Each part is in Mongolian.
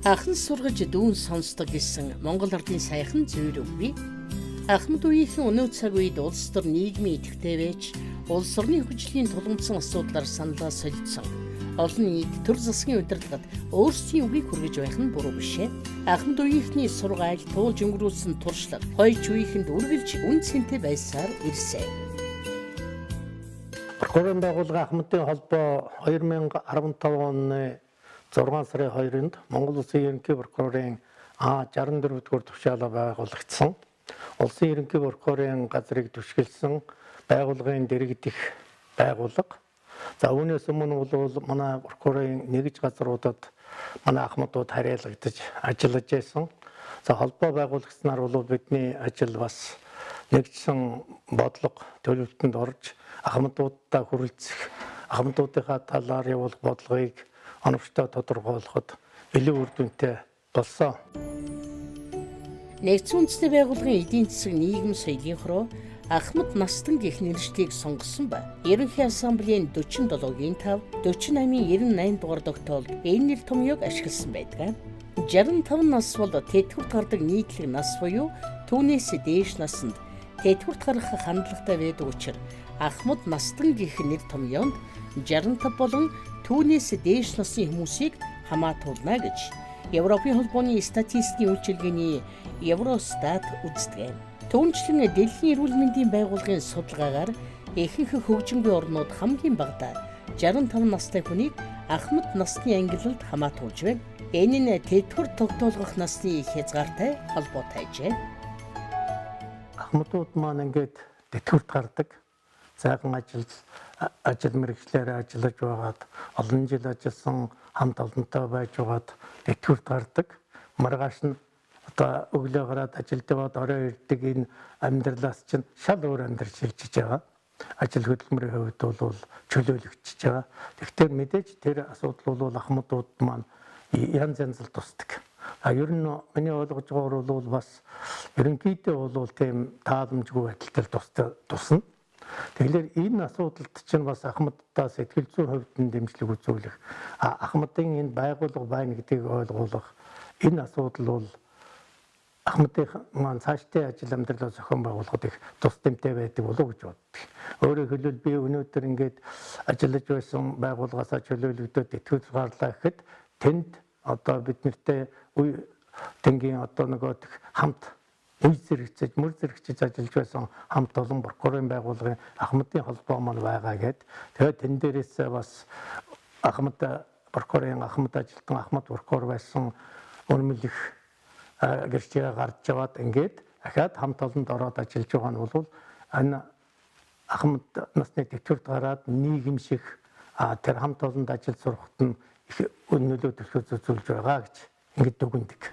Анхан сургаж дүүн сонсдог гэсэн Монгол Ардын сайхан зүйл үгүй. Ахмад үеийнхэн өнөө цаг үед улс төр нийгмийн идэвхтэй байж, улс орны хүчлийн тулгымдсан асуудлаар саналаа солилцсон. Олон нийт төр засгийн удирдлагад өөрсдийн үгийг хүргэж байх нь буруу биш ээ. Ахмад үеийнхний сургаал туулж өнгөрүүлсэн туршлага хойч үеийнхэнд үргэлж үн цэнтэй байсаар ирсэн. Прокурорын байгууллага Ахмадын холбоо 2015 оны 6 сарын 2-нд Монгол Улсын ерөнхий прокурорын 64 дугаар тушаалаа байгуулагдсан. Улсын ерөнхий прокурорын газрыг түшгэлсэн байгууллагын дэргэдэх байгууллага. За үүнээс өмнө бол манай прокурорын нэгж газруудад манай ахмадууд харьяалагдаж ажиллаж байсан. За холбоо байгуулагчнаар бол бидний ажил бас нэгдсэн бодлого төлөвлөлтөнд орж ахмадуудтай хүрэлцэх, ахмадуудынхаа талаар явуулах бодлогыг оновчтой тодорхойлоход илүү үр дүнтэй болсон. Нэгдсэн үндэсний байгууллагын эдийн засаг нийгэм соёлын хороо Ахмад Настан гэх нэршилийг сонгосон ба Ерөнхий ассамблеийн 47-гийн 5, 48-ийн 98 дугаар тогтоолд энэ нэр томьёог ашигласан байдаг. 65 нас бол тэтгэврт гардаг нийтлэг нас буюу түүнээс дээш наснд тэтгэврт гарах хандлагатай байдаг учраас Ахмад Настан гэх нэр томьёонд 65 болон түүнээс дээш насны хүмүүсийг хамаатуулна гэж Европын холбооны статистикийн үйлчилгээний Евростат үздэг. Түүнчлэн Дэлхийн эрүүл мэндийн байгууллагын судалгаагаар ихэнх хөгжингүй орнууд хамгийн багадаа 65 настай хүнийг Ахмад насны ангиллалд хамаатуулж байна. Энэ нь тэтгэврт тогтоолгох насны хязгаартай холбоотой ажээ. Ахмадууд маань ингээд тэтгэврт гардаг. Сайхан ажил мэргэжлээр ажиллаж байгаад олон жил ажилласан хамт олонтой байж байгаад тэтгэврт гардаг. Маргааш нь одоо өглөө гараад ажилд яваад орой ирдэг энэ амьдралаас чинь шал өөр амьдрал шилжиж байгаа. Ажил хөдөлмөрийн хувьд бол чөлөөлөгдөж байгаа. Тэгэхээр мэдээж тэр асуудал бол ахмадууд маань янз янзэл тусдаг. Ер нь миний ойлгож байгаагаар бол бас ерөнхийдөө бол тийм тааламжгүй байдалтай тусна. Тэгэхээр энэ асуудалд чинь бас ахмадтай сэтгэл зүйн хувьд нь дэмжлэг үзүүлэх, ахмадын энэ байгууллага байна гэдгийг ойлгуулах энэ асуудал бол ахмадын маань цаашдын ажил амьдралаа зохион байгуулахад их тус дэмтэй байдаг болов уу гэж боддог. Өөрөөр хэлбэл би өнөөдөр ингээд ажиллаж байсан байгууллагаасаа чөлөөлөгдөд тэтгэврт гарлаа гэхэд тэнд одоо бид нартэй тэнгийн одоо нөгөө хамт үе зэрэгцэж, мөр зэрэгцэж ажиллаж байсан хамт олон прокурорын байгууллагын Ахмадын холбоо маань байгаа гэд. Тэгээд тэн дээрээс бас Ахмад прокурорын Ахмад ажилтан Ахмад прокурор байсан өрмөлөх гэрчээ гарч яваад ингээд дахиад хамт олонд ороод ажиллаж байгаа нь бол энэ Ахмад насны тэтгэврт гараад нийгэмших тэр хамт олонд ажил сурахад нь их нөлөө төлөвлөж байгаа гэж ингээд дүгнэдэг.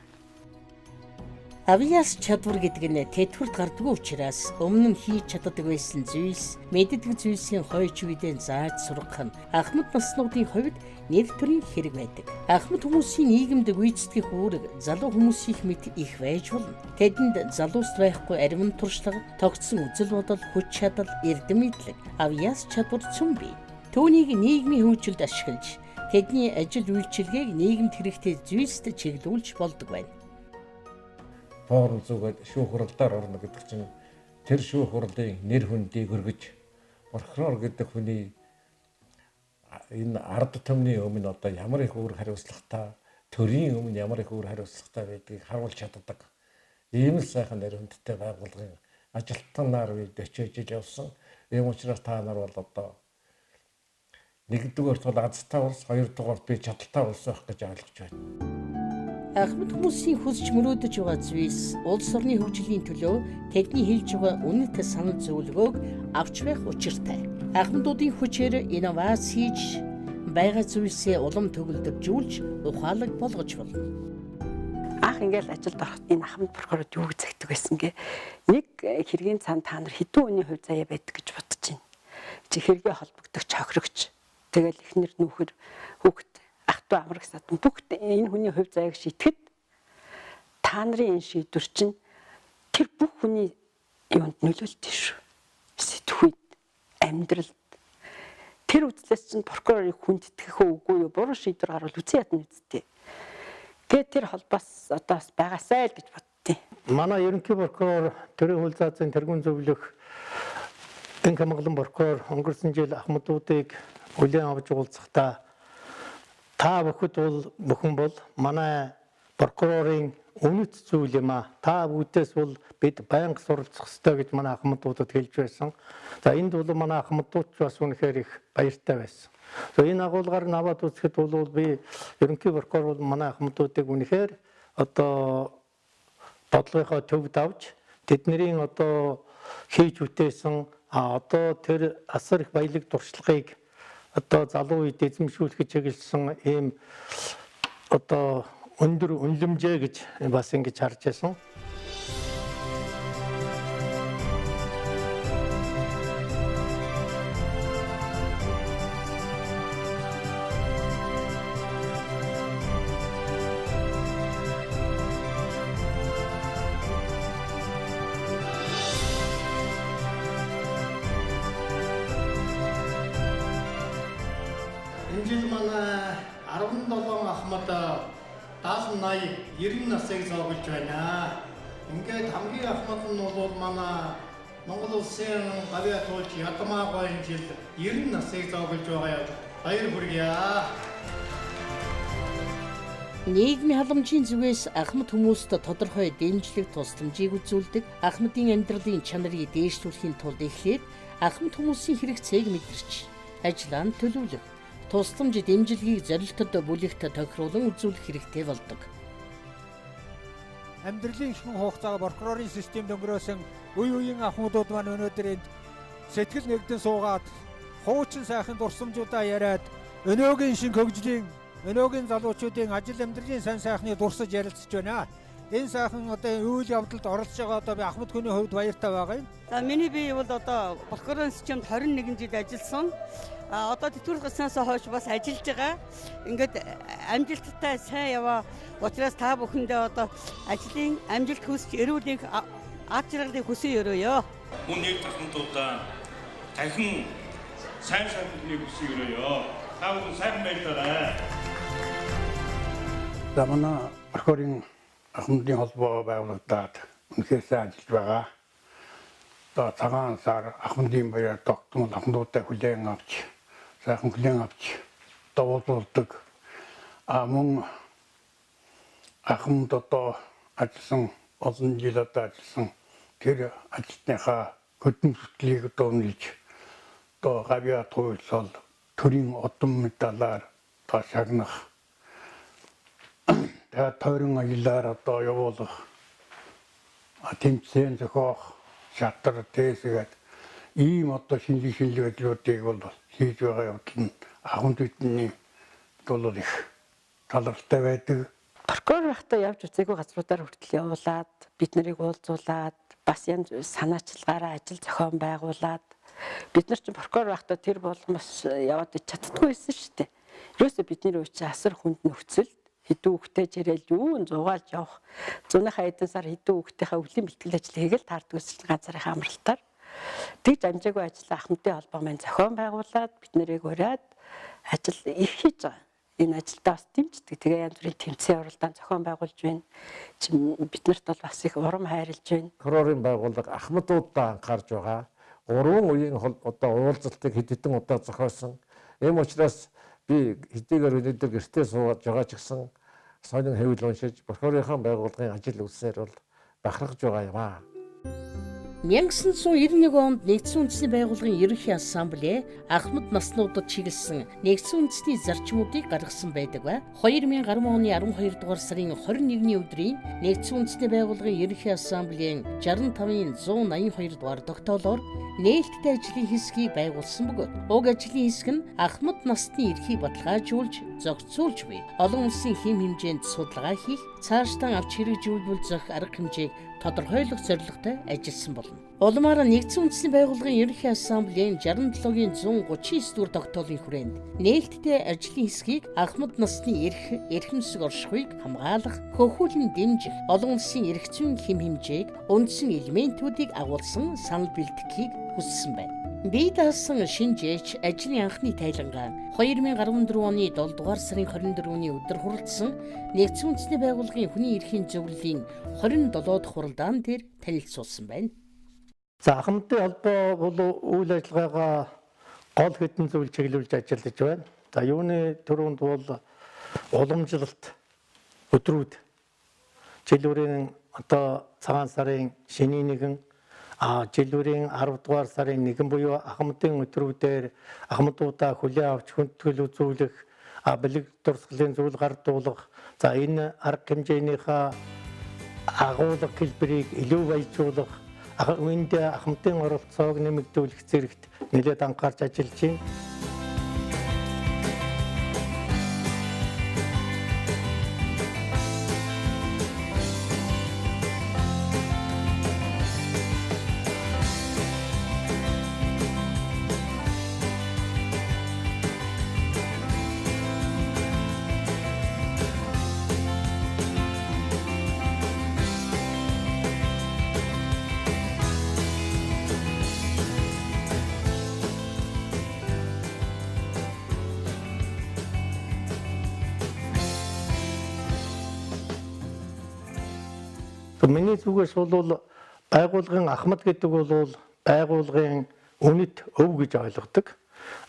Авиас чадвар гэдэг нь тэтгэврт гардгүй учраас өмнө нь хийж чаддаг байсан зүйлс, мэддэг зүйлсийн хойч үедээ зааж сургах нь Ахмад наснуудын хувьд нэр төрийн хэрэг байдаг. Ахмад хүмүүсийн нийгэмд гүйцэтгэх үүрэг залуу хүмүүсийн мэт их байж болно. Тэдэнд залуус байхгүй ариун туршлага, тогтсон үзэл бодол, хүч чадал, эрдэм мэдлэг, авиас чадвар цөм бий. Түүнийг нийгмийн хөгжилд ашиглаж, тэдний ажил үйлчилгээг нийгэмд хэрэгтэй зүйлсд чиглүүлж болдог байна. Форум зүгээд шүүх хуралдаар орно гэдэг чинь тэр шүүх хурлын нэр хүндийг өргөж прокурор гэдэг хүний энэ ард түмний өмнө одоо ямар их өөр хариуцлагатай, төрийн өмнө ямар их өөр хариуцлагатай байдгийг харуулж чаддаг. Ийм л сайхан нэр хүндтэй байгууллагын ажилтнаар бид очиж явсан. Ийм учраас та нар бол одоо нэгдүгээр тул азтай улс, хоёрдугаар би чадaltaй улс байх гэж ойлгож байна. Ахмад хүмүүсийн хүсч мөрөөдөж байгаа зүйлс улс орны хөгжлийн төлөө тэдний хийж байгаа үнэт санал зөвлөгөөг авч байх учиртай. Ахмадуудын хүчээр инновац хийж байгаа зүйлсээ улам төгөлдөжүүлж ухаалаг болгож болно. Анх ингээл ажилд ороход энэ Ахмад прокурорд юу гэж загтдаг байсан гэ. Нэг хэргийн цаанд та нар хэдэн өний хувь заяа байдаг гэж бодож байна. Чи хэрэгээ холбогдох хохирогч. Тэгэл ихнэр нүүхэр хүүхэд ахтуу амрах садан бүгд энэ хүний хувь заяаг шийтгэхэд та нарын энэ шийдвэр чинь тэр бүх хүний юунд нөлөөлдөг шүү. Сэтгхүйд, амьдралд. Тэр үзлээс чинь прокурорыг хүндэтгэх үгүй юу, буруу шийдвэр гарвал үзэн ядна үсттэй. Тэгээд тэр холбоос одоо бас байгаасай л гэж боддیں۔ Манай ерөнхий прокурор төрийн хууль заасан тэргуун зөвлөх Энх хамгаалан прокурор өнгөрсөн жил Ахмадуудыг хүлээн авч уулзахдаа та бүхэн бол манай прокурорын үнэт зүйл юм а. Та бүдээс бол бид байнга суралцах ёстой гэж манай Ахмадуудад хэлж байсан. За энд бол манай Ахмадууд ч бас үнэхээр их баяртай байсан. Энэ агуулгаар нь аваад үзэхэд бол би ерөнхий прокурор бол манай Ахмадуудыг үнэхээр одоо бодлогынхоо төвд авч тэдний одоо хийж үтээсэн одоо тэр асар их баялаг туршлагыг одоо залуу үед эзэмшүүлэхэд чиглэсэн ийм одоо өндөр үнэлэмжээ гэж бас ингэж харж байсан. Энэ жил манай 17 Ахмад 70, 80, 90 насыг зоогож байна. Ингээд хамгийн Ахмад нь бол манай Монгол улсын гавьяа туулж ядмаа энэ жил 90 насыг зоогож байгаа. Баяр хүргье. Нийгмийн халамжийн зүгээс Ахмад хүмүүст тодорхой дэмжлэг тусламжийг үзүүлдэг. Ахмадын амьдралын чанарыг дээшлүүлэхийн тулд эхлээд Ахмад хүмүүсийн хэрэгцээг мэдэрч ажиллаанд төлөвлөх. Тусламж дэмжлэгийг зорилтод бүлэгт тохируулан үзүүлэх хэрэгтэй болдог. Амьдралын ихэнх хугацааг прокурорын системд өнгөрөөсөн үеийн ахмадууд маань өнөөдөр энд сэтгэл нэгдэн суугаад хуучин сайхан дурсамжуудаа яриад өнөөгийн шинэ хөгжлийн өнөөгийн залуучуудын ажил амьдралын сайн сайхныг дурсаж ярилцж байна. Энэ сайхан одоо үйл явдалд оролцож байгаа одоо би Ахмад хүний хувьд баяртай байгаа юм. За миний бие бол одоо прокурорын системд 21 жил ажилласан. Одоо тэтгэврийн гарснаас хойш бас ажиллаж байгаа. Ингээд амжилттай сайн яваа учраас та бүхэндээ одоо ажлын амжилт хүсч эрүүл нэг ад жаргалыг хүсье өрөөё. Мөн нэг талантуудаа дахин сайн сайхныг хүсье өрөөё. Та бүхэн сайхан байдлаарай. За манай прокурорын Ахмадын холбоо байгуулагдаад үнэхээр сайн ажиллаж байгаа. Одоо цагаан сар Ахмадын баяр тогтмол Ахмадуудаа хүлээн авч сайхан хүлээн авч дуулуулдаг. Мөн Ахмад одоо ажилласан олон жил одоо ажилласан тэр ажилтныхаа хөдөлмөр зүтгэлийг одоо үнэлж одоо гавьяа туйлсол төрийн удам медалаар одоо шагнах тэгээд тойрон аяллаар одоо явуулах тэмцээн зохиох шатар тээсгээд ийм одоо шинжлэх ажлуудыг бол хийж байгаа явдал нь Ахмад бидний бол их талархалтай байдаг. Прокурор хата явж үзээгүй газруудаар хүртэл явуулаад бид нарыг уулзуулаад бас янз санаачилгаараа ажил зохион байгуулад бид нар чинь прокурор хата тэр болмос яваад чаддаггүй байсан шүү дээ. Ерөөсөө бидний үуч асар хүнд нөхцөл хэдэн хүүхдээ жирэл юун зугаалж явах 100-ийнхаа эдэн сар хэдэн хүүхдийнхээ өвлийн бэлтгэл ажлыг л таардаг гэсэн ганцаарынхаа амралтаар тэгж амжаагүй ажил Ахмадын холбоо маань зохион байгуулад бид нарыг ураад ажил их хийж байгаа. Энэ ажилдаа бас дэмждэг. Тэгээ янз бүрийн тэмцээн уралдаан зохион байгуулж байна. Бид нарт бол бас их урам хайрлж байна. Прокурорын байгууллага Ахмадуудаа анхаарж байгаа. 3 үеийн одоо уулзалтыг хэд хэдэн удаа зохиосон. Ийм учраас би хэдийгээр өнөөдөр гэртээ сууж байгаа ч гэсэн сонин хэвлэл уншиж прокурорын байгууллагын ажил үзсээр бол бахархаж байгаа юм аа. 1991 онд Нэгдсэн үндэсний байгууллагын ерөнхий ассамбле Ахмад наснуудад чиглэсэн Нэгдсэн үндэсний зарчмуудыг гаргасан байдаг ба 2010 оны 12 дугаар сарын 21-ний өдрийн Нэгдсэн үндэсний байгууллагын ерөнхий ассамблеийн 65-ын 182 дугаар тогтоолоор нээлттэй ажлын хэсгийг байгуулсан бөгөөд уг ажлын хэсэг нь Ахмад насны эрхийг баталгаажуулж зохицуулж буй олон улсын хэм хэмжээнд судалгаа хийх цаашдаа авч хэрэгжүүлбэл арга хэмжээг тодорхойлох зорилготой ажилласан болно. Улмаар Нэгдсэн үндэсний байгууллагын ерөнхий ассамблеийн 67-гийн 139 дугаар тогтоолын хүрээнд нээлттэй ажлын хэсгийг Ахмад насны эрхэмсэг оршихуйг хамгаалах, хөхүүлэн дэмжих, олон улсын эрх зүйн хэм хэмжээг үндсэн элементүүдийг агуулсан санал бэлтгэхийг хүссэн байна. Бие даасан шинжээч ажлын анхны тайлангаа 2014 оны 7 дугаар сарын 24-ний өдөр хүрэлцсэн Нэгдсэн үндэсний байгууллагын хүний эрхийн зөвлөлийн 27 дахь хуралдаан дээр танилцуулсан байна. За ахмадын холбоо бол үйл ажиллагаагаа гол хэдэн зүйл чиглүүлж ажиллаж байна. За юуны төрөнд бол уламжлалт өдрүүд жилүүрийн одоо цагаан сарын шөнийн нэгэн жилүүрийн 10 дугаар сарын 1 буюу ахмадын өдрүүдээр ахмадуудаа хүлээн авч хүндэтгэл үзүүлэх бэлэг дурсгалын зүйл гардуулах за энэ арга хэмжээнийхээ агуулга хэлбэрийг илүү баяжуулах үүнд ахмадын оролцоог нэмэгдүүлэх зэрэгт нэлээд анхаарч ажиллаж байна. Миний зүгээс бол байгууллагын ахмад гэдэг бол байгууллагын үнэт өв гэж ойлгодог.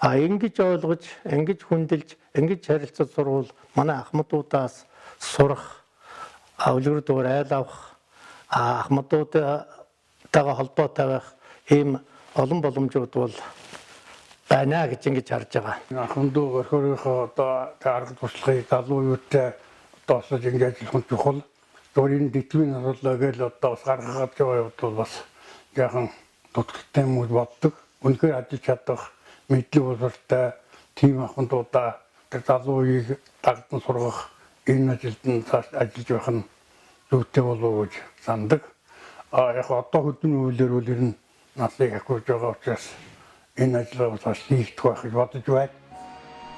Ингэж ойлгож, ингэж хүндэлж, ингэж харилцаж сурвал манай ахмадуудаас сурах, үлгэр айл авах, ахмадуудтайгаа холбоотой байх ийм олон боломжууд бол байна гэж ингэж харж байгаа. Ахмадууд өөрийнхөө одоо арга туршлагыг залуу юутай одоо осож ингэж ажиллах нь чухал. Өөрийн дэтгэвийн асуудал гэж одоо бас гаргаад байгаа явдал бас яахан дутагтай юм боддог. Үнэхээр ажиллаж чадах мэдлэг бололтой тим ахмадуудаа тэр залууийг дагдан сургах энэ ажилд нь цааш ажиллаж байх нь зүйтэй болов гэж сандаг. Яг одоо хөдөлмөрийн үйлээр үл ер нь наслыг ахиулж байгаа учраас энэ ажлаа бас хийх байх гэж бодож байна.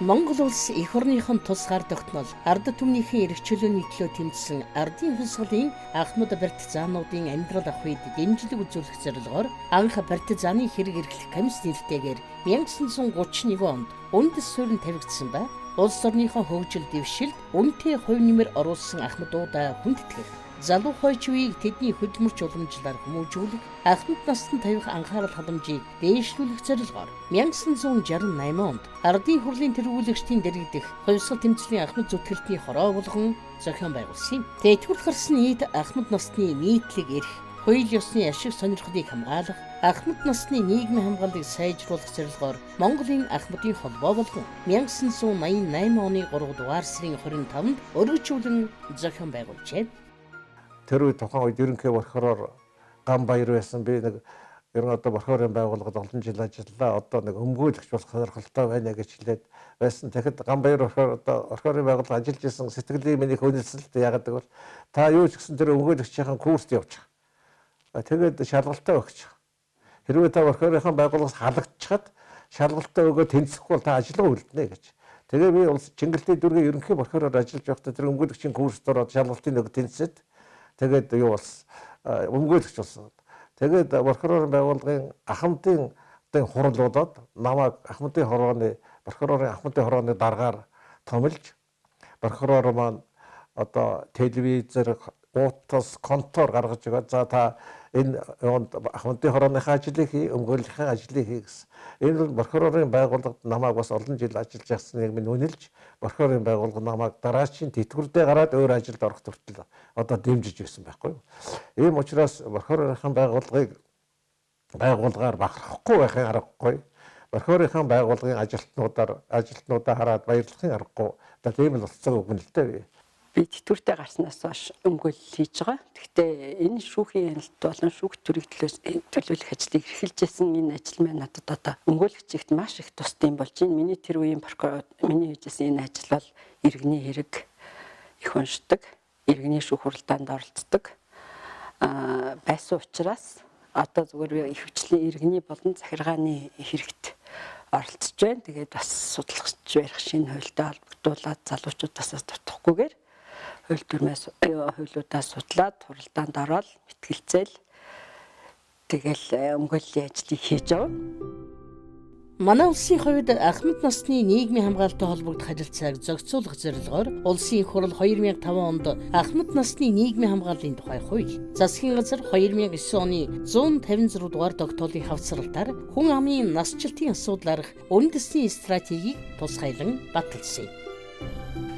Монгол улс эх орныхон тусгаар тогтнол ард түмнийхэн эрх чөлөөний төлөө тэмцсэн ардын хувьсгалын ахмад партизануудын амьдрал ах үед дэмжлэг үзүүлэх зорилгоор анх партизаны хэрэг эрхлэх комисс нэртэйгээр 1931 онд үндэс суурин тавигдсан ба улс орныхон хөгжил дэвшилд үнэтэй хувь нэмэр оруулсан ахмадуудаа хүндэтгэх залуу хойч үеийг тэдний хөдөлмөрч уламжлалаар хүмүүжүүлэх ахмад настан тавих анхаарал халамжийг дээшлүүлэх зорилгоор 1968 онд ардын хурлын тэргүүлэгчдийн дэргэдэх хувьсгал тэмцлийн ахмад зүтгэлтний хороо болгон зохион байгуулсан юм. Тэтгэврт гарсан нийт ахмад насны нийтлэг эрх, хууль ёсны ашиг сонирхлыг хамгаалах, ахмад насны нийгмийн хамгааллыг сайжруулах зорилгоор Монголын ахмадын холбоо болгон 1988 оны 3 дугаар сарын 25-нд өргөжүүлэн зохион байгуулжээ. Тэр үед тухайн үед ерөнхий болохоор гам баяр байсан. Би нэг ерөн одоо борхоорын байгууллагад олон жил ажиллалаа. Одоо нэг өмгөөлөгч болох сонирхолтой байна гэж хэлээд байсан. Тэгэхэд гам баяр борхоорын байгууллага ажиллаж исэн сэтгэлийн минийх үнэлсэн л яагаад гэвэл та юу ч гэсэн тэр өмгөөлөгчийн курст явж байгаа. Тэгээд шалгалтаа өгч. Хэрвээ та борхоорынхон байгууллагаас халагдчихад шалгалтаа өгөө тэнцэхгүй бол та ажиллаа үлдэнэ гэж. Тэгээ би улс Чингэлтийн дүүргийн ерөнхий борхоороор ажиллаж байхдаа тэр өмгөөлөгчийн курст ороод шалгалтын өг тэнцээд тэгээд юу болсон өмгөөлөгч болсон. Тэгээд борхоорын байгууллагын ахмадын хурал болоод намайг ахмадын хорооны борхоорын ахмадын хорооны даргаар томилж борхоороор маань одоо телевизээр утас контор гаргаж байгаа. За та энэ ахмадын хорооныхаа ажлыг хий, өмгөөллийн ажлыг хий гэсэн. Энэ бол борхоорын байгууллагад намайг бас олон жил ажиллаж явсныг минь үнэлж борхоорын байгууллага намайг дараачийн тэтгэврдээ гараад өөр ажилд орох хүртэл одоо дэмжиж байсан байхгүй юу. Ийм учраас борхоорынхан байгууллагаар бахархахгүй байхын аргагүй. Борхоорынхан байгууллагын ажилтнуудаа хараад баярлахын аргагүй. Одоо ийм л болцоог өгнө л дээ. Би тэтгэвртээ гарснаас хойш өмгөөлөл хийж байгаа. Гэхдээ энэ шүүхийн хяналт болон шүүх төрийн төлөөлөх ажлыг эрхэлжсэн энэ ажил маань надад одоо өмгөөлөгчигт маш их тусдсан болж байна. Миний тэр үеийн миний хийжсэн энэ ажил бол иргэний хэрэг их уншдаг, иргэний шүүх хуралдаанд оролцдог байсан учраас одоо зүгээр ихэвчлэн иргэний болон захиргааны хэрэгт оролцож байна. Тэгээд бас судалгаж барих шинэ хуультай холбогдуулаад залуучуудаас дутахгүйгээр хуулиудаа судлаад хуралдаанд ороод мэтгэлцээл тэгэл өмгөөллийн ажлыг хийж байгаа. Манай улсын хувьд ахмад насны нийгмийн хамгаалалттай холбогдох харилцааг зохицуулах зорилгоор улсын их хурл 2005 онд ахмад насны нийгмийн хамгааллын тухай хууль, засгийн газар 2009 оны 156 дугаар тогтоолын хавцралтаар хүн амын насжилтын асуудал арга үндэсний стратегийг тусгайлан баталсан юм.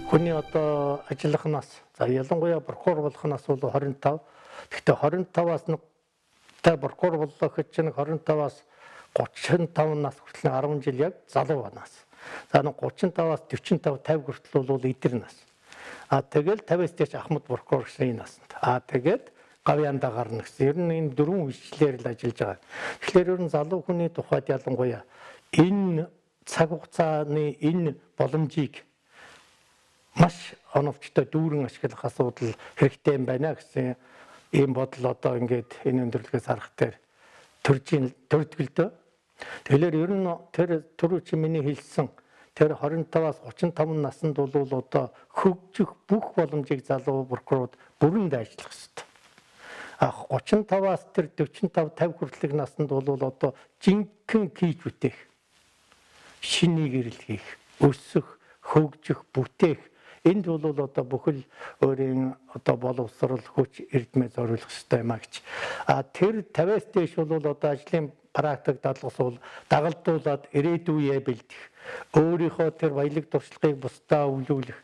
Хүний одоо ажиллах нас, за ялангуяа прокурор болох нас бол 25. Гэхдээ 25-аас нэг та прокурор боллоо гэж чинь 25-аас 35 нас хүртэл 10 жил яг залуу нас. За 35-аас 45, 50 хүртэл бол эдэр нас. Тэгэл 50-аас дээш ахмад прокурор гэсэн наснд. Тэгээд гавьяндаа гарна гэсэн. Ер нь энэ дөрвөн үйлчлэлээр л ажиллаж байгаа. Тэгэхээр ер нь залуу хүний тухайд ялангуяа энэ цаг хугацааны энэ боломжийг маш оновчтой дүүрэн ашиглах асуудал хэрэгтэй юм байна гэсэн ийм бодол одоо ингээд энэ өндөрлөгөөс харах дээр төрдгөлдөө. Тэгэхээр ер нь тэр түрүү чи миний хэлсэн тэр 25-аас 35 наснд бол одоо хөгжих бүх боломжийг залуу прокурорууд бүрэн дайжлах хэрэгтэй. 35-аас тэр 45, 50 хүртэлх наснд бол одоо жинхэнэ хийж бүтээх, шинийг ирэл хийх, өсөх, хөгжих, бүтээх энд бол одоо бүхэл өөрийн одоо боловсрол хүч эрдмээ зориулах хэрэгтэй юм а гэж. Тэр 50-аас дээш бол одоо ажлын практик дагалдуулаад ирээдүйе бэлдэх, өөрийнхөө тэр баялаг туршлагыг бусдаа өвлүүлэх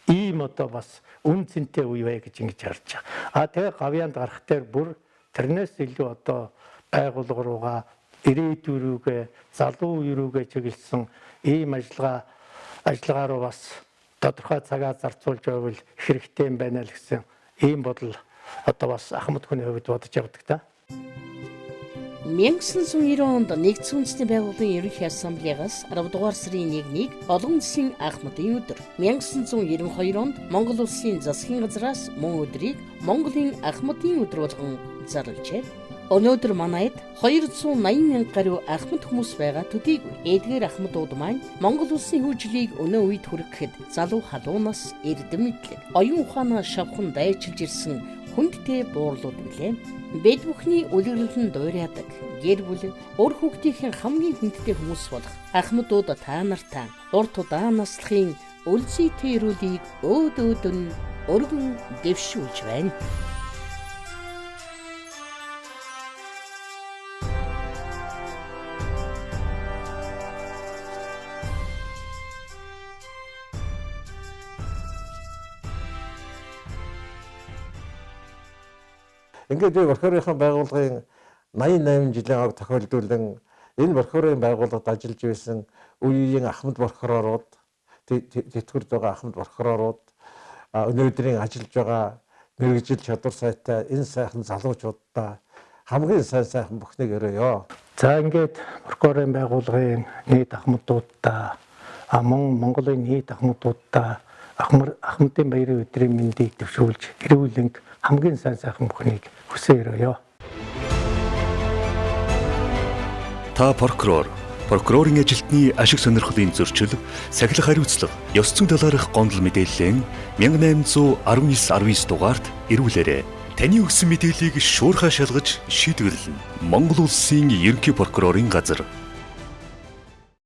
ийм одоо бас үн цэнтэй үе бай гэж ингэж харж байгаа. Тэгээ гавьяанд гарах дээр бүр тэрнээс илүү одоо байгууллага руугаа ирээдүй рүүгээ, залуу үе рүүгээ чиглэсэн ийм ажиллагаа руу бас тодорхой цагаа зарцуулж байвал хэрэгтэй юм байна л гэсэн ийм бодол одоо бас ахмад хүний хувьд бодож явдаг та. 1990 онд нэгдсэн үндэсний байгууллагын ерөнхий ассамблеягаас 10 дугаар сарын 1-ний олон улсын ахмадын өдөр, 1992 онд Монгол улсын засгийн газраас мөн өдрийг Монголын ахмадын өдөр болгон зарлажээ. Өнөөдөр манайд 280 мянга гаруй ахмад хүмүүс байгаа төдийгүй эдгээр ахмадууд маань Монгол улсын хөгжлийг өнөө үед хүрэхэд залуу халуунаас эрдэм мэдлэг, оюун ухаанаа шавхан дайчилж ирсэн хүндтэй буурлууд билээ. Бид бүхний үлгэрэлэн дуурайдаг, гэр бүл, өр хүүхдийн хамгийн хүндтэй хүмүүс болох ахмадууд та нартаа урт удаан наслахын үлзийтэй өрөөлийг өөд өөдөн өргөн дэвшүүлж байна. Ингээд прокурорын байгууллагын 88 жилийн ог тохиолдуулан энэ прокурорын байгууллагад ажиллаж байсан үеийн ахмад прокурорууд, тэтгэврд байгаа ахмад прокурорууд, өнөөдрийн ажиллаж байгаа мэргэжил чадвар сайтай энэ сайхан залуучуудаа хамгийн сайхан бүхнийг өрөөё. За ингээд прокурорын байгууллагын нийт ахмадуудаа мөн Монголын нийт ахмадуудаа ахмадын баярын өдрийн мэндийг төвшүүлж эрүүлэн хамгийн сайхан бүхнийг хүсээрөөё. Та прокурорын ажилтны ашиг сонирхлын зөрчил, сахилах хариуцлага, ёс зүйн талаарх гомдол мэдээллэн 1819 дугаард ирүүлээрэй. Таны өгсөн мэдээллийг шуурхай шалгаж шийдвэрлэнэ. Монгол улсын ерөнхий прокурорын газар.